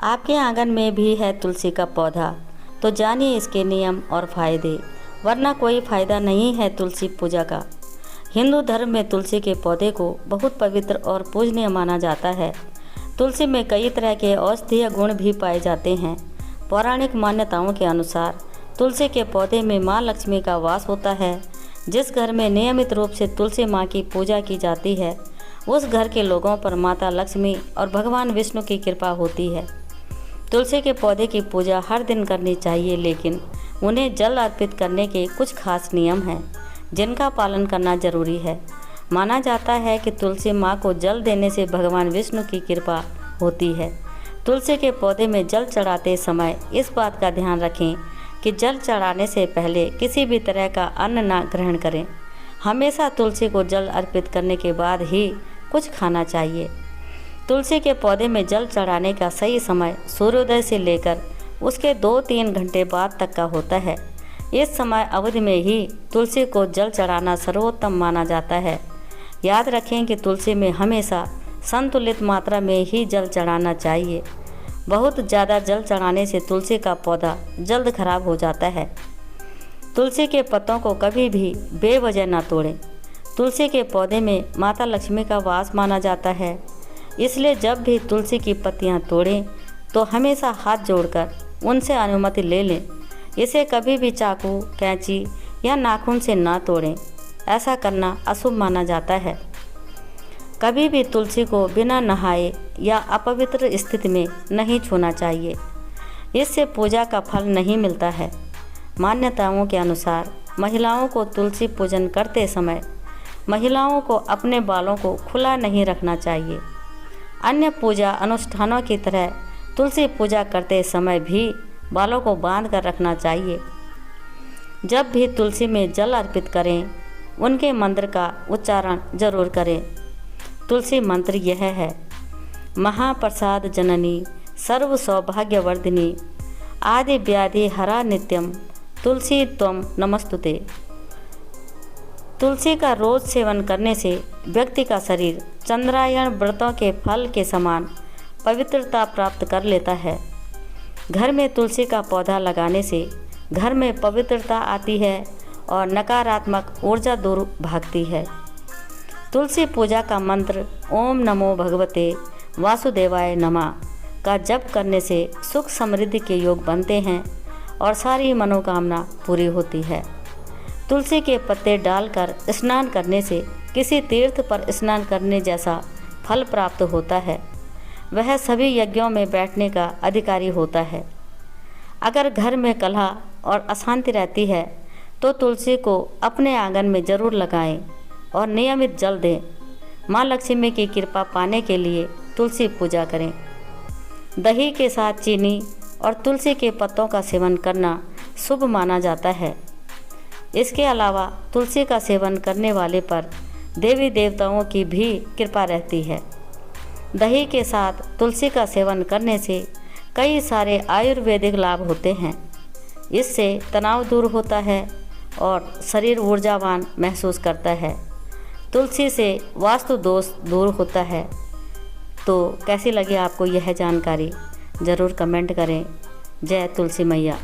आपके आंगन में भी है तुलसी का पौधा, तो जानिए इसके नियम और फायदे, वरना कोई फायदा नहीं है तुलसी पूजा का। हिंदू धर्म में तुलसी के पौधे को बहुत पवित्र और पूजनीय माना जाता है। तुलसी में कई तरह के औषधीय गुण भी पाए जाते हैं। पौराणिक मान्यताओं के अनुसार तुलसी के पौधे में माँ लक्ष्मी का वास होता है। जिस घर में नियमित रूप से तुलसी माँ की पूजा की जाती है, उस घर के लोगों पर माता लक्ष्मी और भगवान विष्णु की कृपा होती है। तुलसी के पौधे की पूजा हर दिन करनी चाहिए, लेकिन उन्हें जल अर्पित करने के कुछ खास नियम हैं जिनका पालन करना जरूरी है। माना जाता है कि तुलसी माँ को जल देने से भगवान विष्णु की कृपा होती है। तुलसी के पौधे में जल चढ़ाते समय इस बात का ध्यान रखें कि जल चढ़ाने से पहले किसी भी तरह का अन्न ना ग्रहण करें। हमेशा तुलसी को जल अर्पित करने के बाद ही कुछ खाना चाहिए। तुलसी के पौधे में जल चढ़ाने का सही समय सूर्योदय से लेकर उसके 2-3 घंटे बाद तक का होता है। इस समय अवधि में ही तुलसी को जल चढ़ाना सर्वोत्तम माना जाता है। याद रखें कि तुलसी में हमेशा संतुलित मात्रा में ही जल चढ़ाना चाहिए। बहुत ज़्यादा जल चढ़ाने से तुलसी का पौधा जल्द खराब हो जाता है। तुलसी के पत्तों को कभी भी बेवजह न तोड़ें। तुलसी के पौधे में माता लक्ष्मी का वास माना जाता है, इसलिए जब भी तुलसी की पत्तियां तोड़ें तो हमेशा हाथ जोड़कर उनसे अनुमति ले लें। इसे कभी भी चाकू, कैंची या नाखून से ना तोड़ें, ऐसा करना अशुभ माना जाता है। कभी भी तुलसी को बिना नहाए या अपवित्र स्थिति में नहीं छूना चाहिए, इससे पूजा का फल नहीं मिलता है। मान्यताओं के अनुसार महिलाओं को तुलसी पूजन करते समय महिलाओं को अपने बालों को खुला नहीं रखना चाहिए। अन्य पूजा अनुष्ठानों की तरह तुलसी पूजा करते समय भी बालों को बांध कर रखना चाहिए। जब भी तुलसी में जल अर्पित करें, उनके मंत्र का उच्चारण जरूर करें। तुलसी मंत्र यह है: महाप्रसाद जननी सर्व सौभाग्यवर्धिनी आदि व्याधि हरा नित्यम तुलसी त्वं नमस्तुते। तुलसी का रोज सेवन करने से व्यक्ति का शरीर चंद्रायण व्रतों के फल के समान पवित्रता प्राप्त कर लेता है। घर में तुलसी का पौधा लगाने से घर में पवित्रता आती है और नकारात्मक ऊर्जा दूर भागती है। तुलसी पूजा का मंत्र ओम नमो भगवते वासुदेवाय नमः का जप करने से सुख समृद्धि के योग बनते हैं और सारी मनोकामना पूरी होती है। तुलसी के पत्ते डालकर स्नान करने से किसी तीर्थ पर स्नान करने जैसा फल प्राप्त होता है। वह सभी यज्ञों में बैठने का अधिकारी होता है। अगर घर में कलह और अशांति रहती है तो तुलसी को अपने आंगन में जरूर लगाएं और नियमित जल दें। माँ लक्ष्मी की कृपा पाने के लिए तुलसी पूजा करें। दही के साथ चीनी और तुलसी के पत्तों का सेवन करना शुभ माना जाता है। इसके अलावा तुलसी का सेवन करने वाले पर देवी देवताओं की भी कृपा रहती है। दही के साथ तुलसी का सेवन करने से कई सारे आयुर्वेदिक लाभ होते हैं। इससे तनाव दूर होता है और शरीर ऊर्जावान महसूस करता है। तुलसी से वास्तु दोष दूर होता है। तो कैसी लगी आपको यह जानकारी, ज़रूर कमेंट करें। जय तुलसी मैया।